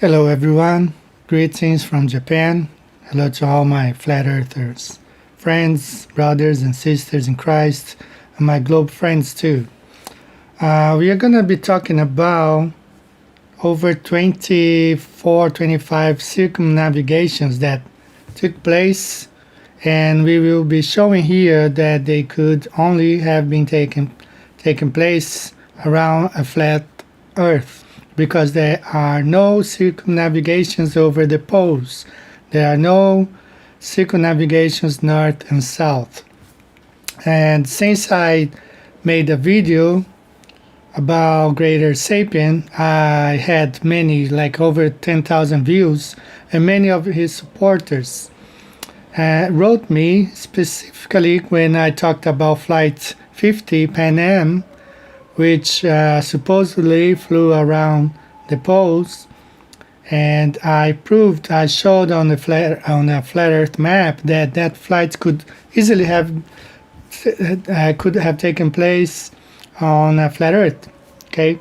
Hello everyone, greetings from Japan. Hello to all my flat earthers, friends, brothers and sisters in Christ, and my globe friends too. We are going to be talking about over 25 circumnavigations that took place, and we will be showing here that they could only have been taken place around a flat earth, because there are no circumnavigations over the poles. There are no circumnavigations north and south. And since I made a video about Greater Sapien, I had many, like over 10,000 views, and many of his supporters wrote me specifically when I talked about Flight 50 Pan Am, which supposedly flew around the poles, and I showed on a flat Earth map that flight could easily have taken place on a flat Earth. Okay,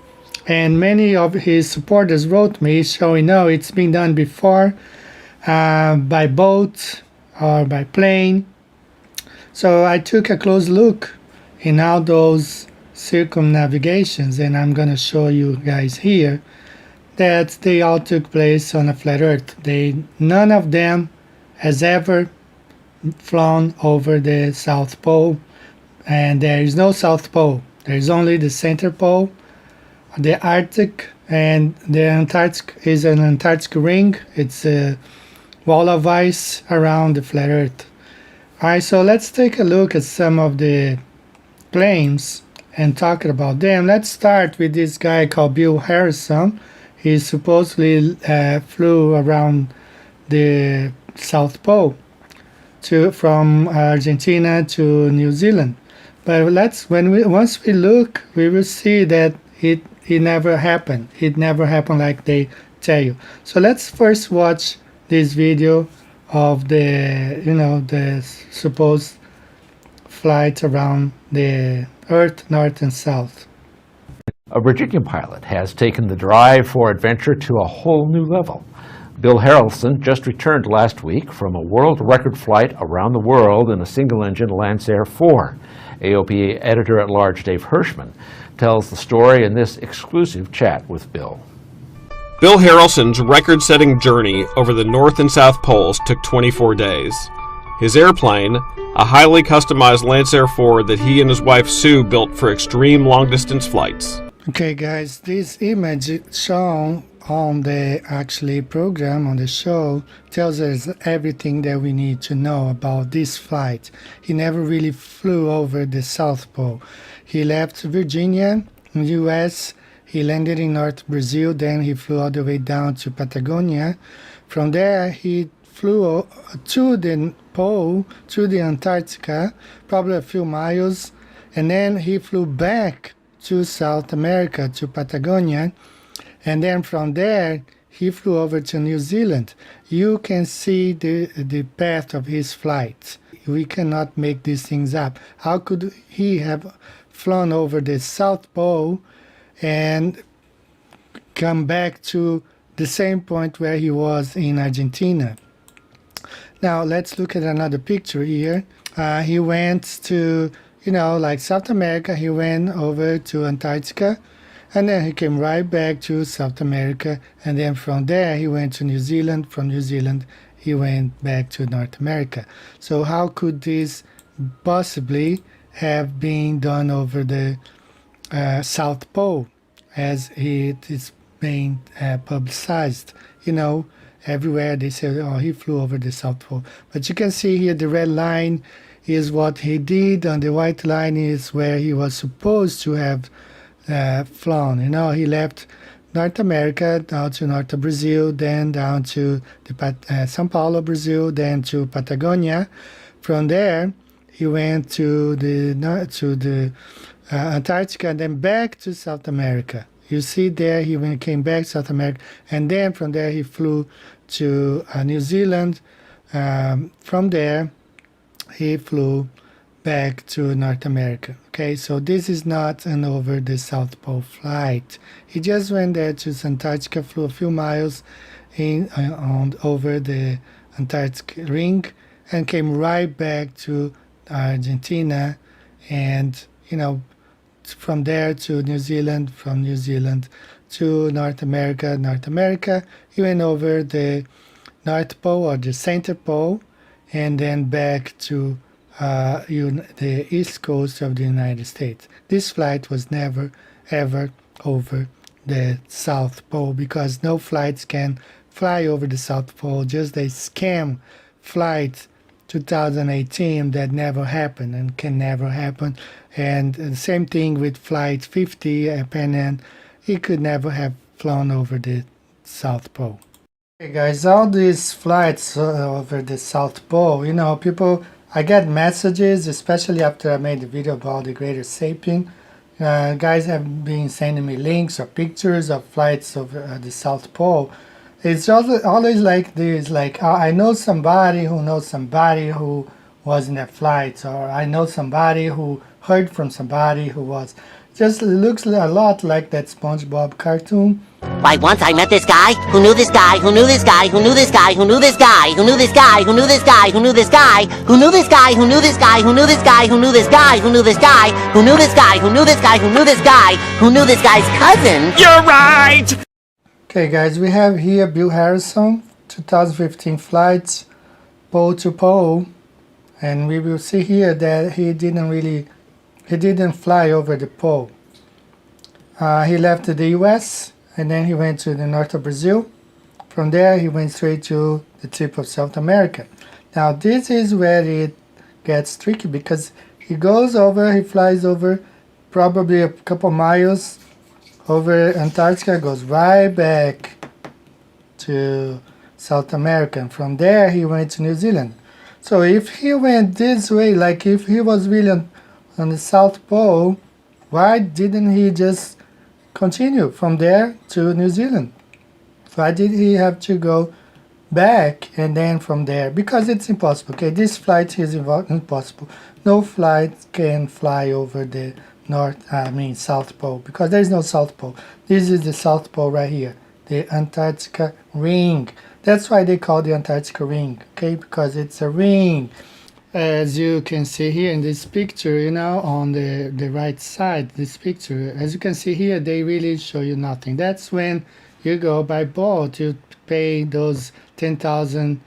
and many of his supporters wrote me showing, no, it's been done before by boat or by plane. So I took a close look in all those circumnavigations, and I'm going to show you guys here that they all took place on a flat Earth. None of them has ever flown over the South Pole, and there is no South Pole. There is only the center pole, the Arctic, and the Antarctic is an Antarctic ring. It's a wall of ice around the flat Earth. Alright, so let's take a look at some of the claims and talk about them. Let's start with this guy called Bill Harrison. He supposedly flew around the South Pole from Argentina to New Zealand. But once we look, we will see that it never happened. It never happened like they tell you. So let's first watch this video of the supposed flight around the Earth, north and south. A Virginia pilot has taken the drive for adventure to a whole new level. Bill Harrelson just returned last week from a world record flight around the world in a single-engine Lancer 4. AOPA editor-at-large Dave Hirschman tells the story in this exclusive chat with Bill. Bill Harrelson's record-setting journey over the North and South Poles took 24 days. His airplane, a highly customized Lancer 4 that he and his wife Sue built for extreme long-distance flights. Okay guys, this image shown on the program on the show tells us everything that we need to know about this flight. He never really flew over the South Pole. He left Virginia in the US, he landed in North Brazil, then he flew all the way down to Patagonia. From there he flew to the pole, to the Antarctica, probably a few miles, and then he flew back to South America, to Patagonia, and then from there he flew over to New Zealand. You can see the path of his flight. We cannot make these things up. How could he have flown over the South Pole and come back to the same point where he was in Argentina? Now let's look at another picture here. He went to, like South America. He went over to Antarctica, and then he came right back to South America, and then from there he went to New Zealand. From New Zealand he went back to North America. So how could this possibly have been done over the South Pole, as it is being publicized? Everywhere they say, oh, he flew over the South Pole. But you can see here the red line is what he did, and the white line is where he was supposed to have flown. He left North America down to North Brazil, then down to São Paulo, Brazil, then to Patagonia. From there, he went to the Antarctica, and then back to South America. You see there, he came back to South America, and then from there he flew to New Zealand. From there, he flew back to North America. Okay, so this is not an over the South Pole flight. He just went there to Antarctica, flew a few miles over the Antarctic ring, and came right back to Argentina, and from there to New Zealand, from New Zealand to North America. North America, he went over the North Pole or the Center Pole, and then back to the east coast of the United States. This flight was never ever over the South Pole, because no flights can fly over the South Pole. Just a scam flight 2018 that never happened and can never happen. And the same thing with flight 50 Pan Am. He could never have flown over the South Pole. Hey guys, all these flights over the South Pole, people, I get messages, especially after I made the video about the Greater Sapien. Guys have been sending me links or pictures of flights over the South Pole. It's always like this, like, I know somebody who knows somebody who was in that flight, or I know somebody who heard from somebody who was. Just looks a lot like that SpongeBob cartoon. Why, once I met this guy who knew this guy who knew this guy who knew this guy who knew this guy who knew this guy who knew this guy who knew this guy who knew this guy who knew this guy who knew this guy who knew this guy who knew this guy who knew this guy who knew this guy who knew this guy who knew this guy's cousin. You're right! Okay guys, we have here Bill Harrison, 2015 flights, pole to pole, and we will see here that he didn't fly over the pole. He left the US, and then he went to the north of Brazil. From there, he went straight to the tip of South America. Now, this is where it gets tricky, because he flies over probably a couple miles over Antarctica, goes right back to South America. And from there, he went to New Zealand. So if he went this way, like if he was really on the South Pole, why didn't he just continue from there to New Zealand? Why did he have to go back and then from there? Because it's impossible. Okay, this flight is impossible. No flight can fly over the South Pole, because there is no South Pole. This is the South Pole right here, the Antarctica ring. That's why they call the Antarctica ring, okay, because it's a ring. As you can see here in this picture, on the right side, this picture, as you can see here, they really show you nothing. That's when you go by boat, you pay those $10,000,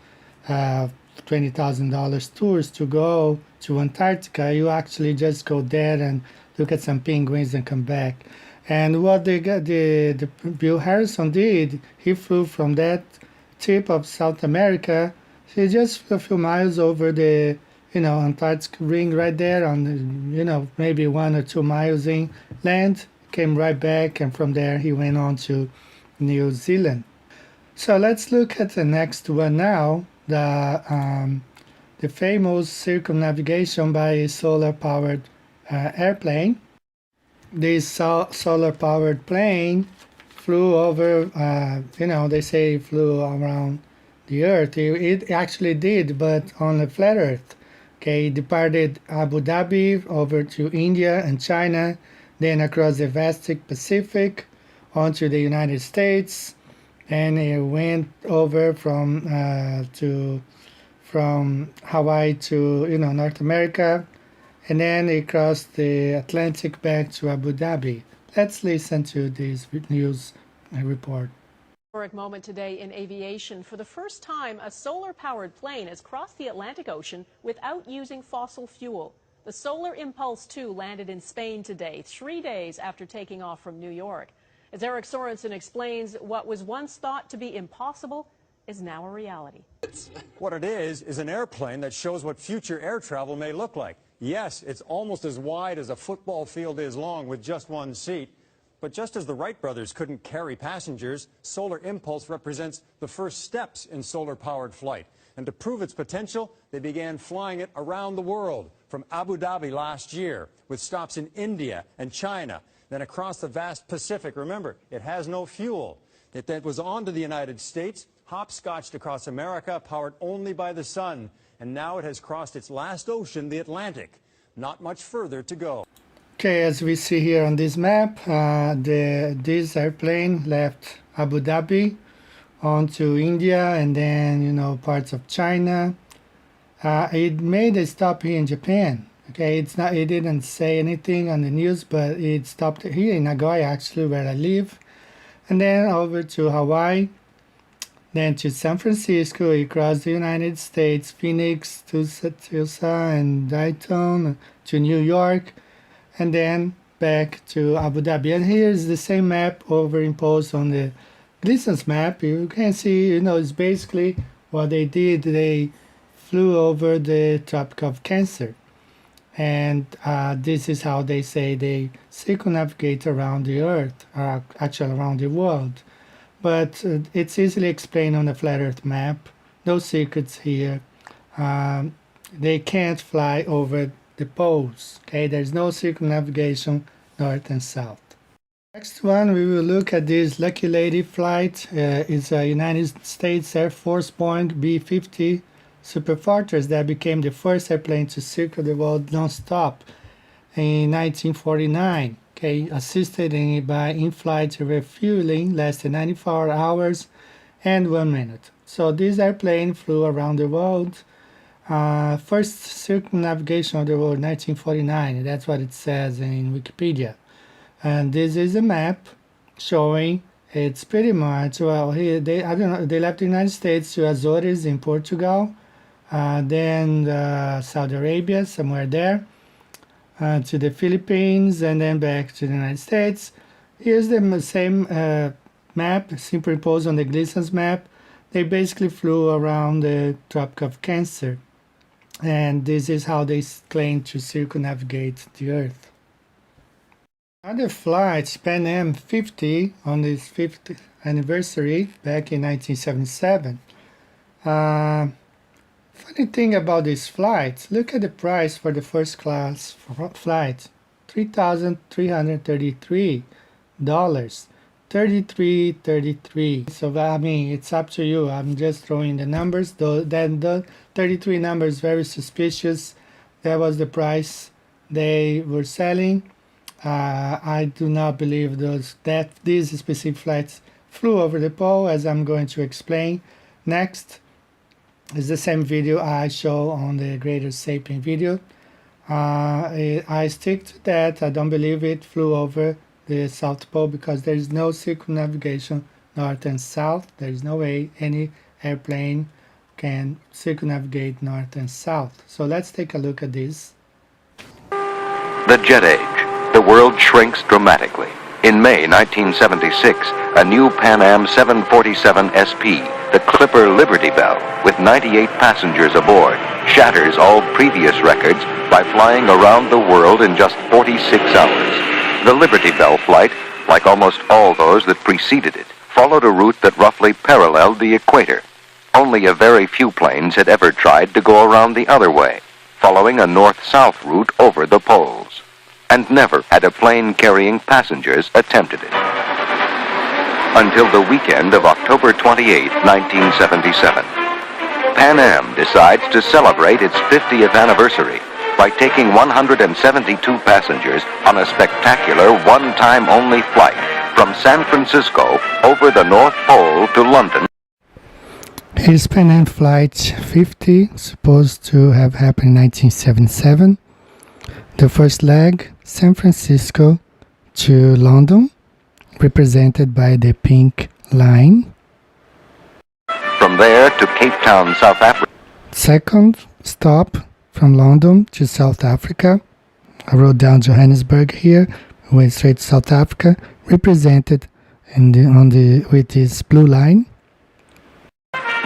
$20,000 tours to go to Antarctica. You actually just go there and look at some penguins and come back. And what the Bill Harrison did, he flew from that tip of South America. He just flew a few miles over the Antarctic ring right there on maybe 1 or 2 miles inland, came right back, and from there he went on to New Zealand. So let's look at the next one now, the famous circumnavigation by a solar-powered airplane. This solar-powered plane flew over, they say it flew around the Earth. It actually did, but on a flat Earth. Okay, it departed Abu Dhabi over to India and China, then across the vast Pacific onto the United States, and it went over from Hawaii to North America, and then it crossed the Atlantic back to Abu Dhabi. Let's listen to this news report. Historic moment today in aviation. For the first time, a solar-powered plane has crossed the Atlantic Ocean without using fossil fuel. The Solar Impulse 2 landed in Spain today, 3 days after taking off from New York. As Eric Sorensen explains, what was once thought to be impossible is now a reality. What it is an airplane that shows what future air travel may look like. Yes, it's almost as wide as a football field is long with just one seat. But just as the Wright brothers couldn't carry passengers, Solar Impulse represents the first steps in solar-powered flight. And to prove its potential, they began flying it around the world, from Abu Dhabi last year, with stops in India and China, then across the vast Pacific. Remember, it has no fuel. It then was on to the United States, hopscotched across America, powered only by the sun. And now it has crossed its last ocean, the Atlantic. not much further to go. Okay, as we see here on this map, this airplane left Abu Dhabi onto India and then, parts of China. It made a stop here in Japan. Okay, it didn't say anything on the news, but it stopped here in Nagoya, actually, where I live. And then over to Hawaii, then to San Francisco, across the United States, Phoenix, Tulsa, and Dayton, to New York, and then back to Abu Dhabi. And here's the same map overimposed on the Gleason's map. You can see, it's basically what they did. They flew over the Tropic of Cancer. And this is how they say they circumnavigate around the Earth, or actually around the world. But it's easily explained on the flat Earth map. No secrets here. They can't fly over the poles. Okay, there's no circumnavigation north and south. Next one, we will look at this Lucky Lady flight. It's a United States Air Force Boeing B-50 Superfortress that became the first airplane to circle the world non-stop in 1949. Okay, assisted by in-flight refueling, lasted 94 hours and 1 minute. So this airplane flew around the world. First circumnavigation of the world, 1949. That's what it says in Wikipedia. And this is a map showing it's pretty much, well, here they left the United States to Azores in Portugal, then Saudi Arabia, somewhere there, to the Philippines, and then back to the United States. Here's the same map, superimposed on the Gleason's map. They basically flew around the Tropic of Cancer. And this is how they claim to circumnavigate the Earth. Another flight, Pan Am 50, on its 5th anniversary back in 1977. Funny thing about this flight, look at the price for the first class flight, $3,333, $33.33. So I mean, it's up to you. I'm just throwing the numbers. Then the 33 number is very suspicious. That was the price they were selling. I do not believe that these specific flights flew over the pole, as I'm going to explain next. It's the same video I show on the Greater Sapien video. I stick to that. I don't believe it flew over the South Pole because there is no circumnavigation north and south. There is no way any airplane can circumnavigate north and south. So let's take a look at this. The jet age. The world shrinks dramatically. In May 1976, a new Pan Am 747 SP, the Clipper Liberty Bell, with 98 passengers aboard, shatters all previous records by flying around the world in just 46 hours. The Liberty Bell flight, like almost all those that preceded it, followed a route that roughly paralleled the equator. Only a very few planes had ever tried to go around the other way, following a north-south route over the poles. And never had a plane carrying passengers attempted it. Until the weekend of October 28, 1977. Pan Am decides to celebrate its 50th anniversary by taking 172 passengers on a spectacular one-time only flight from San Francisco over the North Pole to London. Here's Pan Am Flight 50, supposed to have happened in 1977. The first leg, San Francisco to London, represented by the pink line. From there to Cape Town, South Africa. Second stop, from London to South Africa. I wrote down Johannesburg here, went straight to South Africa, represented with this blue line.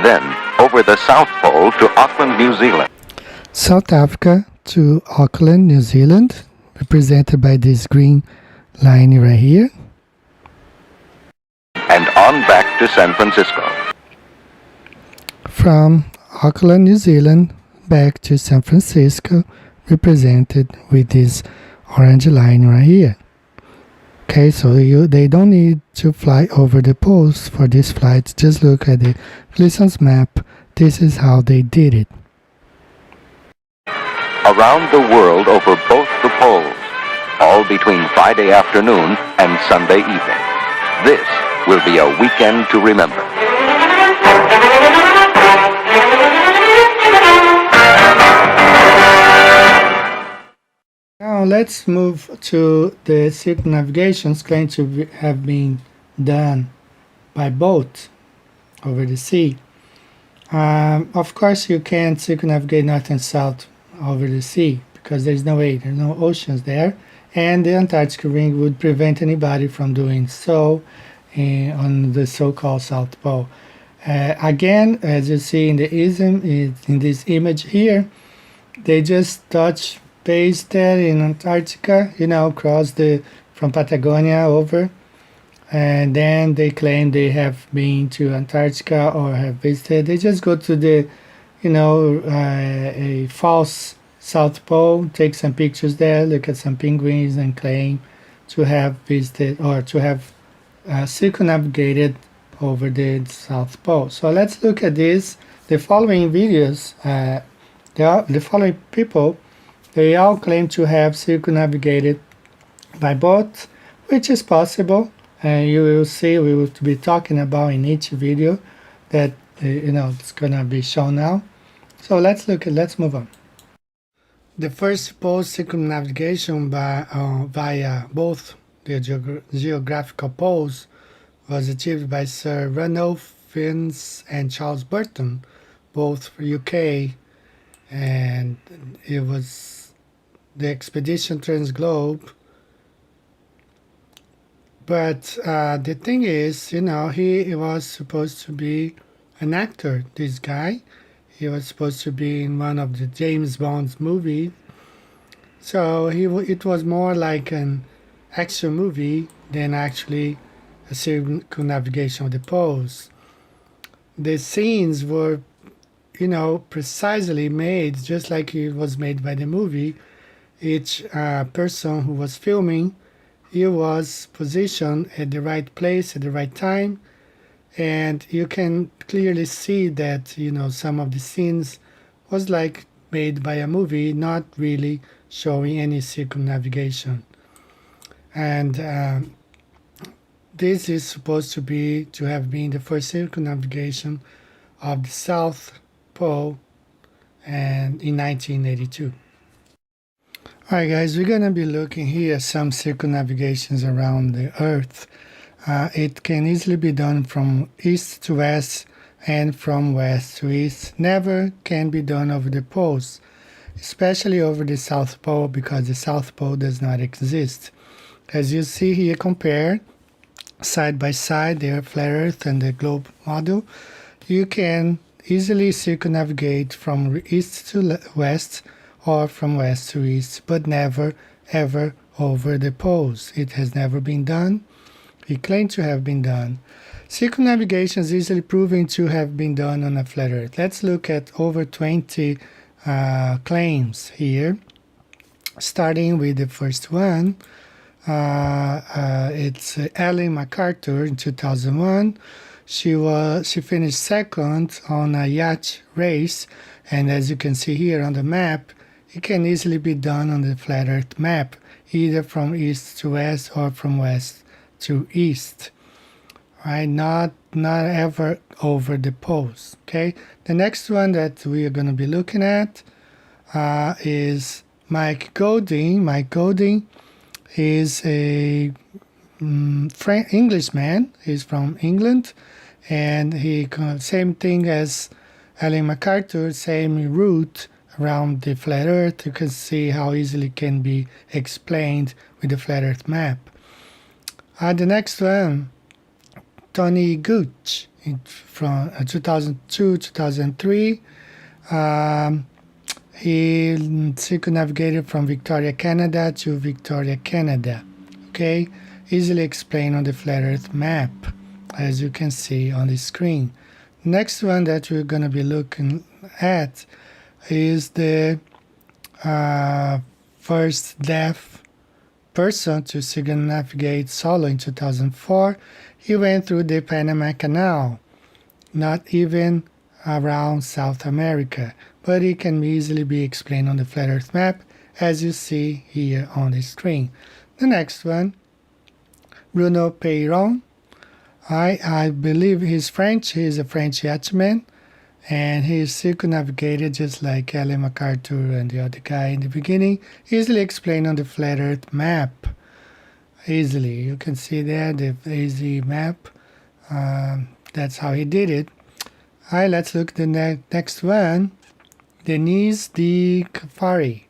Then over the South Pole to Auckland, New Zealand. South Africa to Auckland, New Zealand, represented by this green line right here. And on back to San Francisco. From Auckland, New Zealand, back to San Francisco, represented with this orange line right here. Okay, so they don't need to fly over the poles for this flight. Just look at the Gleason's map. This is how they did it. A around the world over both the poles, all between Friday afternoon and Sunday evening. This will be a weekend to remember. Now let's move to the circumnavigations claimed to have been done by boat over the sea. Of course, you can't circumnavigate north and south over the sea because there's no way, there's no oceans there, and the Antarctic ring would prevent anybody from doing so on the so-called South Pole. Again, as you see in this image here, they just touch base there in Antarctica, cross from Patagonia over, and then they claim they have been to Antarctica or have visited. They just go to the, a false South Pole, take some pictures there, look at some penguins, and claim to have visited or to have circumnavigated over the South Pole. So let's look at this. The following videos, the following people, they all claim to have circumnavigated by boat, which is possible. And you will see, we will be talking about in each video that it's gonna be shown now. So let's move on. The first supposed circumnavigation via both the geographical poles was achieved by Sir Ranulph Fiennes and Charles Burton, both from UK, and it was the expedition Transglobe. But the thing is, he was supposed to be an actor, this guy. He was supposed to be in one of the James Bond's movie. So it was more like an action movie than actually a circumnavigation of the poles. The scenes were, precisely made just like it was made by the movie. Each person who was filming, he was positioned at the right place at the right time, and you can clearly see that some of the scenes was like made by a movie, not really showing any circumnavigation. And this is supposed to have been the first circumnavigation of the South Pole, and in 1982. Alright guys, we're going to be looking here at some circumnavigations around the Earth. It can easily be done from east to west and from west to east. Never can be done over the poles, especially over the South Pole, because the South Pole does not exist. As you see here, compared side by side, the flat Earth and the globe model, you can easily circumnavigate from east to west or from west to east, but never ever over the poles. It has never been done. It claimed to have been done. Circumnavigation is easily proven to have been done on a flat Earth. Let's look at over 20 claims here, starting with the first one. It's Ellen MacArthur in 2001. She finished second on a yacht race, and as you can see here on the map, it can easily be done on the flat Earth map, either from east to west or from west to east. Right? Not ever over the poles. Okay. The next one that we are going to be looking at is Mike Golding. Mike Golding is a Englishman. He's from England, and he same thing as Ellen MacArthur, same route around the flat Earth. You can see how easily it can be explained with the flat Earth map. The next one, Tony Gooch from 2002-2003. He circumnavigated from Victoria, Canada to Victoria, Canada. Okay, easily explained on the flat Earth map, as you can see on the screen. Next one that we're going to be looking at is the first deaf person to circumnavigate solo in 2004. He went through the Panama Canal, not even around South America, but it can easily be explained on the flat Earth map, as you see here on the screen. The next one, Bruno Peyron. I believe he's French. He's a French yachtsman, and he's circumnavigated just like Ellen MacArthur and the other guy in the beginning. Easily explained on the flat Earth map. Easily, you can see there the easy map. That's how he did it. All right, let's look at the next one. Denise D. Kafari.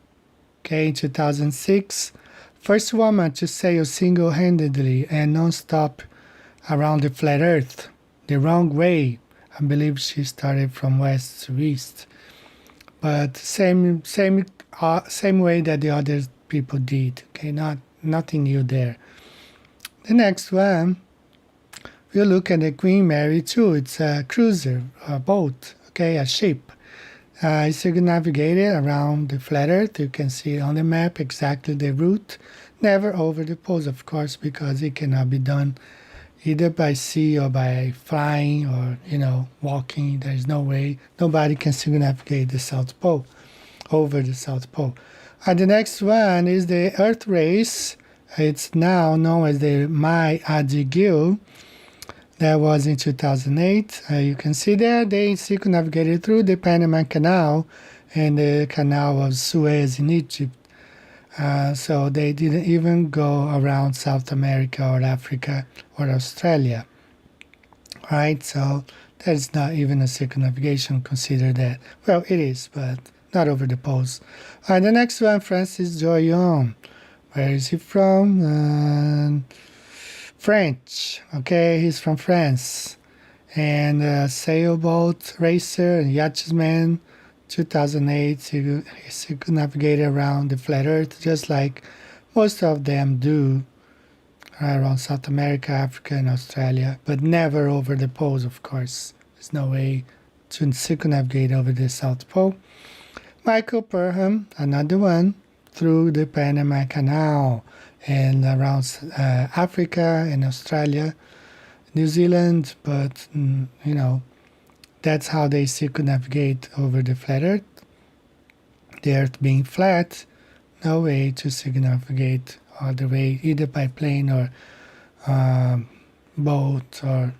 Okay, in 2006, first woman to sail single-handedly and non-stop around the flat Earth the wrong way. I believe she started from west to east, but same way that the other people did. Okay, nothing new there. The next one, we'll look at the Queen Mary 2. It's a cruiser, a boat, okay, a ship. It's circumnavigated around the flat Earth. You can see on the map exactly the route. Never over the poles, of course, because it cannot be done either by sea or by flying or, walking. There's no way. Nobody can circumnavigate the South Pole, over the South Pole. And the next one is the Earth race. It's now known as the Mai Adigil. That was in 2008. You can see there they circumnavigated through the Panama Canal and the Canal of Suez in Egypt. So they didn't even go around South America or Africa or Australia. Right? So that's not even a circumnavigation. Consider that. Well, it is, but not over the poles. The next one, Francis Joyon. Where is he from? French. Okay, he's from France. And a sailboat racer and yachtsman. 2008, he circumnavigated around the flat Earth, just like most of them do, around South America, Africa, and Australia, but never over the poles, of course. There's no way to circumnavigate over the South Pole. Michael Perham, another one, through the Panama Canal and around Africa and Australia, New Zealand, but, that's how they circumnavigate over the flat Earth. The Earth being flat, no way to circumnavigate all the way, either by plane or boat or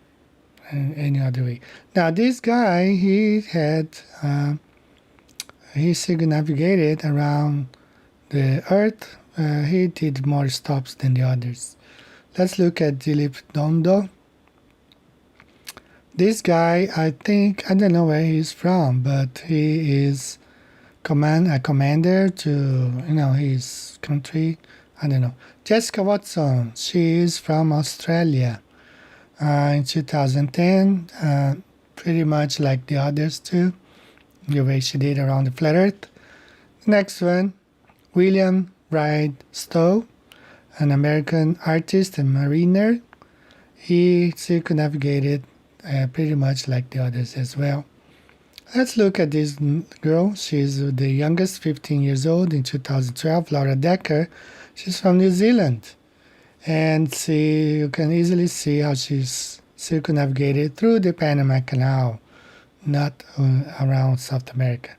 any other way. Now, this guy, he circumnavigated around the Earth. He did more stops than the others. Let's look at Dilip Dondo. This guy, I don't know where he's from, but he is a commander to, his country. I don't know. Jessica Watson, she is from Australia. In 2010, pretty much like the others too, the way she did around the flat Earth. Next one, William Wright Stowe, an American artist and mariner. He circumnavigated pretty much like the others as well. Let's look at this girl. She's the youngest, 15 years old in 2012, Laura Decker. She's from New Zealand. And you can easily see how she's circumnavigated through the Panama Canal, not around South America.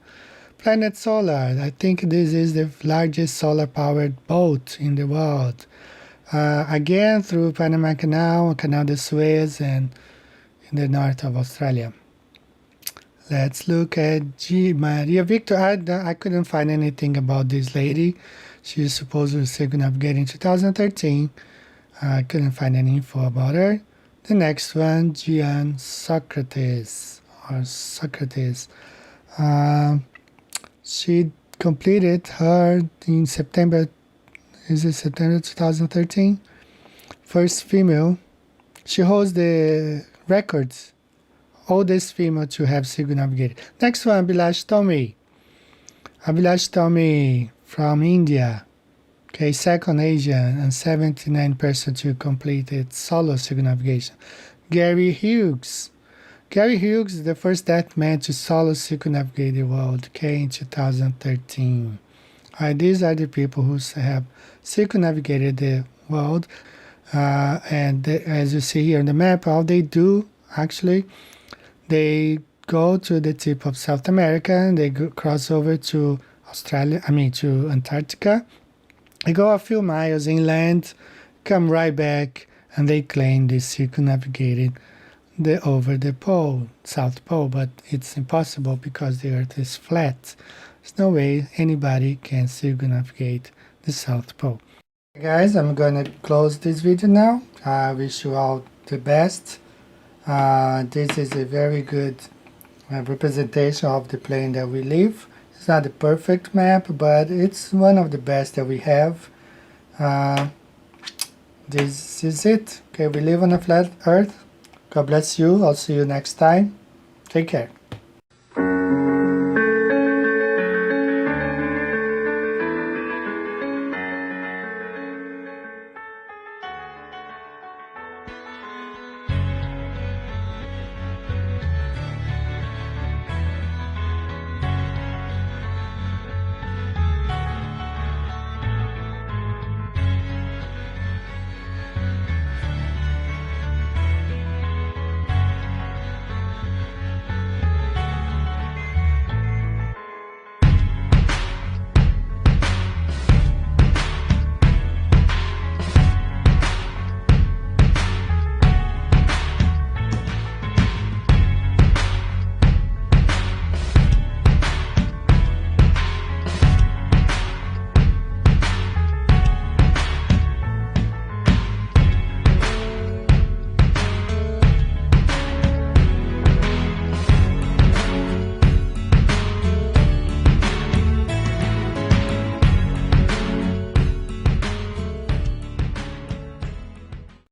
Planet Solar. I think this is the largest solar-powered boat in the world. Again, through Panama Canal, Canal de Suez, and in the north of Australia. Let's look at Maria Victor. I couldn't find anything about this lady. She's supposed to circumnavigate in 2013. I couldn't find any info about her. The next one, Gian Socrates. She completed her in September 2013? First female. She holds the records, oldest female to have circumnavigated. Next one, Abhilash Tomi from India. Okay, second Asian and 79 person to complete its solo circumnavigation. Gary Hughes is the first deaf man to solo circumnavigate the world, okay, in 2013. These are the people who have circumnavigated the world. And as you see here on the map, how they do, actually, they go to the tip of South America, and they cross over to to Antarctica. They go a few miles inland, come right back, and they claim they circumnavigated over the pole, South Pole, but it's impossible because the Earth is flat. There's no way anybody can circumnavigate the South Pole. Guys, I'm gonna close this video now. I wish you all the best. This is a very good representation of the plane that we live. It's not the perfect map, but it's one of the best that we have. This is it. Okay, we live on a flat Earth. God bless you. I'll see you next time. Take care.